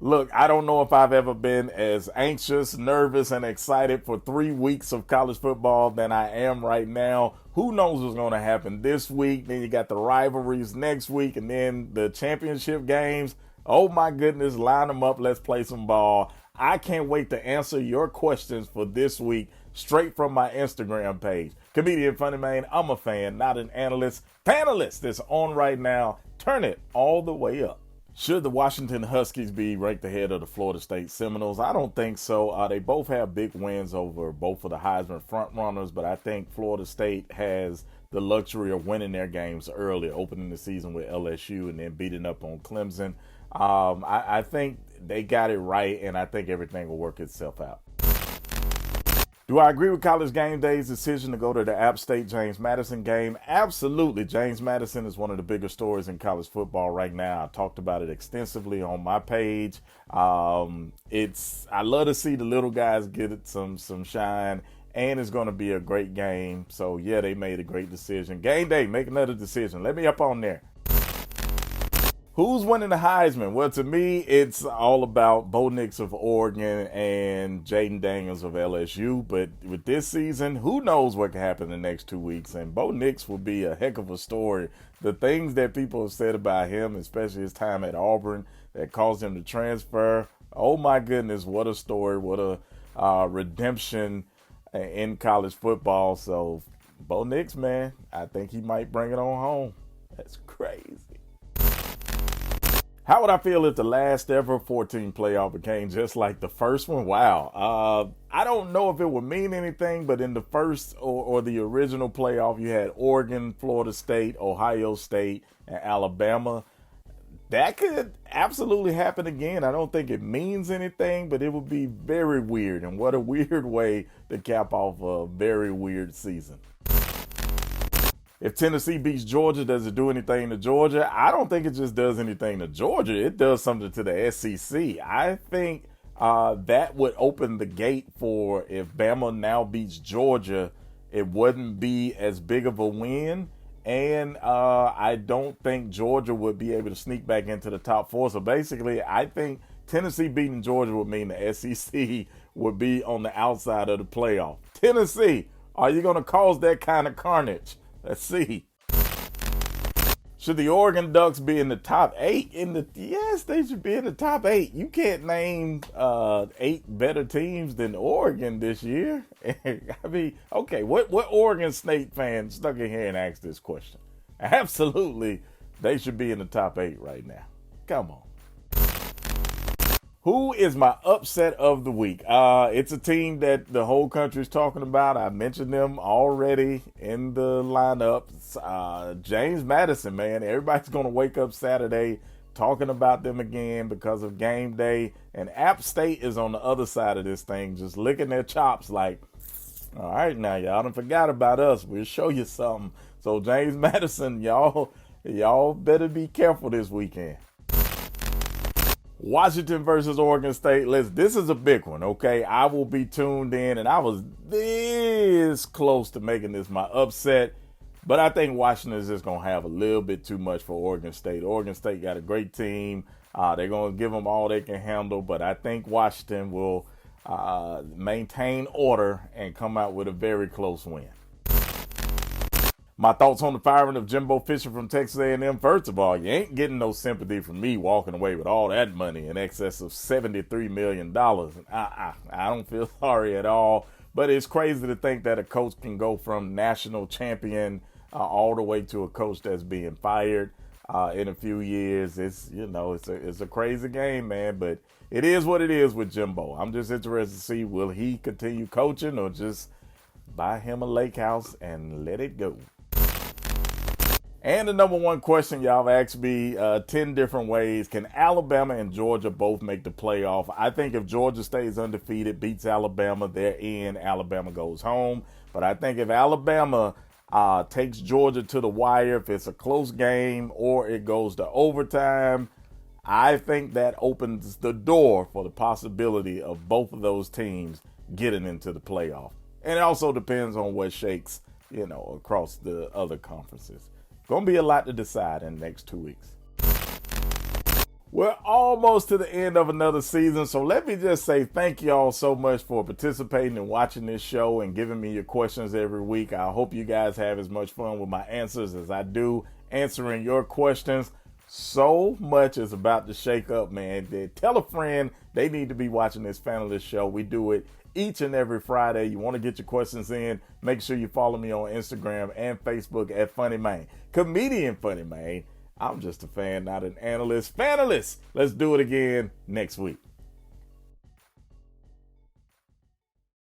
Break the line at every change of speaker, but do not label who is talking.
Look, I don't know if I've ever been as anxious, nervous, and excited for 3 weeks of college football than I am right now. Who knows what's going to happen this week? Then you got the rivalries next week, and then the championship games. Oh my goodness, line them up. Let's play some ball. I can't wait to answer your questions for this week straight from my Instagram page. Comedian FunnyMaine, I'm a fan, not an analyst. FANalyst is on right now. Turn it all the way up. Should the Washington Huskies be ranked ahead of the Florida State Seminoles? I don't think so. They both have big wins over both of the Heisman frontrunners, but I think Florida State has the luxury of winning their games early, opening the season with LSU and then beating up on Clemson. I think they got it right, and I think everything will work itself out. Do I agree with College Gameday's decision to go to the App State James Madison game? Absolutely. James Madison is one of the bigger stories in college football right now. I talked about it extensively on my page. I love to see the little guys get some shine, and it's going to be a great game. So, yeah, they made a great decision. Game day, make another decision. Let me up on there. Who's winning the Heisman? Well, to me, it's all about Bo Nix of Oregon and Jaden Daniels of LSU. But with this season, who knows what can happen in the next 2 weeks? And Bo Nix will be a heck of a story. The things that people have said about him, especially his time at Auburn, that caused him to transfer. Oh, my goodness, what a story. What a redemption in college football. So, Bo Nix, man, I think he might bring it on home. That's crazy. How would I feel if the last ever 14 playoff became just like the first one? Wow. I don't know if it would mean anything, but in the first or the original playoff, you had Oregon, Florida State, Ohio State, and Alabama. That could absolutely happen again. I don't think it means anything, but it would be very weird. And what a weird way to cap off a very weird season. If Tennessee beats Georgia, does it do anything to Georgia? I don't think it just does anything to Georgia. It does something to the SEC. I think that would open the gate for, if Bama now beats Georgia, it wouldn't be as big of a win. And I don't think Georgia would be able to sneak back into the top four. So basically, I think Tennessee beating Georgia would mean the SEC would be on the outside of the playoff. Tennessee, are you going to cause that kind of carnage? Let's see. Should the Oregon Ducks be in the top 8? Yes, they should be in the top 8. You can't name 8 better teams than Oregon this year. I mean, okay, what Oregon State fan stuck in here and asked this question? Absolutely, they should be in the top 8 right now. Come on. Who is my upset of the week? It's a team that the whole country is talking about. I mentioned them already in the lineup. James Madison, man. Everybody's going to wake up Saturday talking about them again because of game day. And App State is on the other side of this thing, just licking their chops like, all right, now, y'all done forgot about us. We'll show you something. So, James Madison, y'all better be careful this weekend. Washington versus Oregon State. This is a big one, okay? I will be tuned in, and I was this close to making this my upset, but I think Washington is just going to have a little bit too much for Oregon State. Oregon State got a great team. They're going to give them all they can handle, but I think Washington will maintain order and come out with a very close win. My thoughts on the firing of Jimbo Fisher from Texas A&M. First of all, you ain't getting no sympathy from me walking away with all that money in excess of $73 million. I don't feel sorry at all. But it's crazy to think that a coach can go from national champion all the way to a coach that's being fired in a few years. It's a crazy game, man. But it is what it is with Jimbo. I'm just interested to see, will he continue coaching or just buy him a lake house and let it go? And the number one question y'all have asked me 10 different ways. Can Alabama and Georgia both make the playoff? I think if Georgia stays undefeated, beats Alabama, they're in. Alabama goes home. But I think if Alabama takes Georgia to the wire, if it's a close game or it goes to overtime, I think that opens the door for the possibility of both of those teams getting into the playoff. And it also depends on what shakes, across the other conferences. Going to be a lot to decide in the next 2 weeks. We're almost to the end of another season, so let me just say thank you all so much for participating and watching this show and giving me your questions every week. I hope you guys have as much fun with my answers as I do answering your questions. So much is about to shake up, man. Tell a friend they need to be watching this FANalyst show. We do it each and every Friday. You want to get your questions in, make sure you follow me on Instagram and Facebook at FunnyMaine. Comedian FunnyMaine. I'm just a fan, not an analyst. FANalyst. Let's do it again next week.